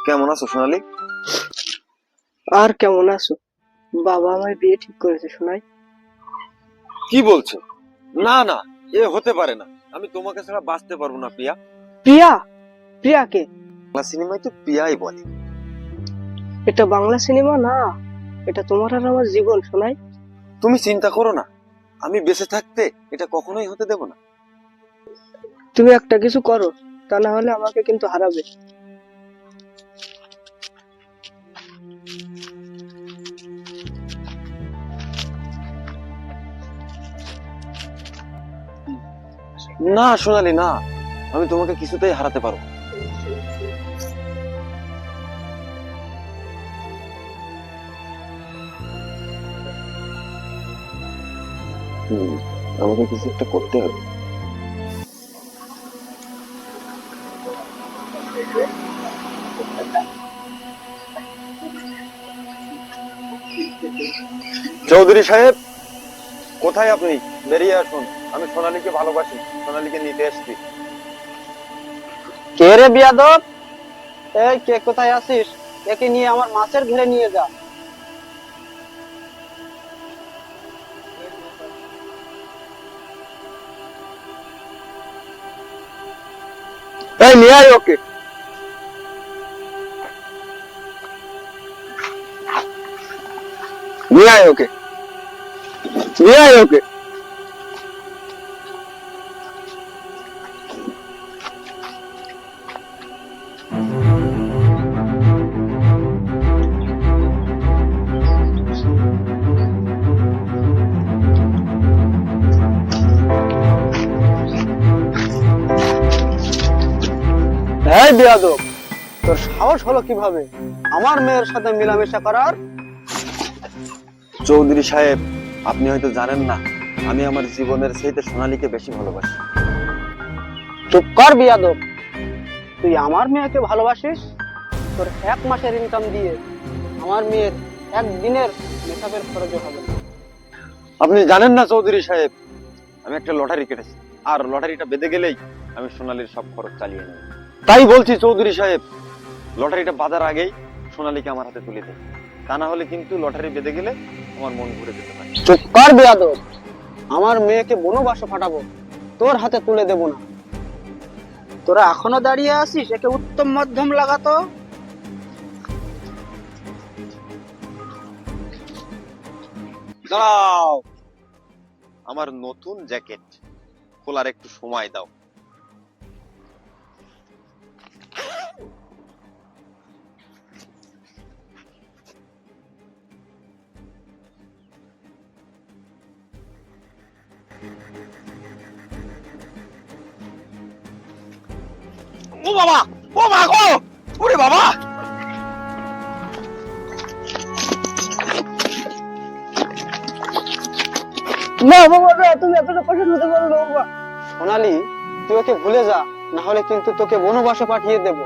কেমন আছো সোনালি? আর কেমন আছো? বাবা আমায় বিয়ে ঠিক করেছে শোনাই। কি বলছো? না না, এ হতে পারে না। আমি তোমাকে ছাড়া বাঁচতে পারবো না প্রিয়া। প্রিয়া? প্রিয়াকে? বাংলা সিনেমায় তো প্রিয়াই বলে। এটা বাংলা সিনেমা না, এটা তোমার আর আমার জীবন শোনাই। তুমি চিন্তা করো না, আমি বেঁচে থাকতে এটা কখনোই হতে দেব না। তুমি একটা কিছু করো, তা না হলে আমাকে কিন্তু হারাবে। না সোনালি না, আমি তোমাকে কিছুতেই হারাতে পারবো না। আমাকে কিছু একটা করতে হবে। চৌধুরী সাহেব, কোথায় আপনি? বেরিয়ে আসুন, আমি সোনালীকে ভালোবাসি, সোনালীকে নিতে এসেছি। কে রে বিয়াদব? এই কে, কোথায় আছিস? একে নিয়ে আমার মাছের ঘেরে নিয়ে যা। এই নিয়ে আয় ওকে, নিয়ে আয় ওকে, নিয়ে আয় ওকে। এই বিয়াদব, তোর সাহস হলো কিভাবে আমার মেয়ের সাথে মেলামেশা করার? চৌধুরী সাহেব, আপনি হয়তো জানেন না, আমি আমার জীবনের চাইতে সোনালীকে বেশি ভালোবাসি। চুপ কর বিয়াদব, তুই আমার মেয়েকে ভালোবাসিস? তোর এক মাসের ইনকাম দিয়ে আমার মেয়ের একদিনের মেকআপের খরচ হবে না। আপনি জানেন না চৌধুরী সাহেব, আমি একটা লটারি কেটেছি, আর লটারিটা বেঁধে গেলেই আমি সোনালীর সব খরচ চালিয়ে নেব। তাই বলছি চৌধুরী সাহেব, লটারিটা বাঁধার আগেই সোনালীকে আমার হাতে তুলে দেন, তা না হলে কিন্তু লটারি বেঁধে গেলে আমার মন ঘুরে যেতে পারে। চুপ কর বিয়াদব, আমার মেয়েকে বনবাসে পাঠাবো, তোর হাতে তুলে দেব না। তোরা এখনো দাঁড়িয়ে আছিস? একে উত্তম মধ্যম লাগাতো। দাও, আমার নতুন জ্যাকেট খোলার একটু সময় দাও। ও বাবা, ও মা গো, ওরে বাবা! না বাবা না, তুমি এতটা কঠিন হতে পারো না বাবা। সোনালি, তুই ওকে ভুলে যা, না হলে কিন্তু তোকে বনবাসে পাঠিয়ে দেবো।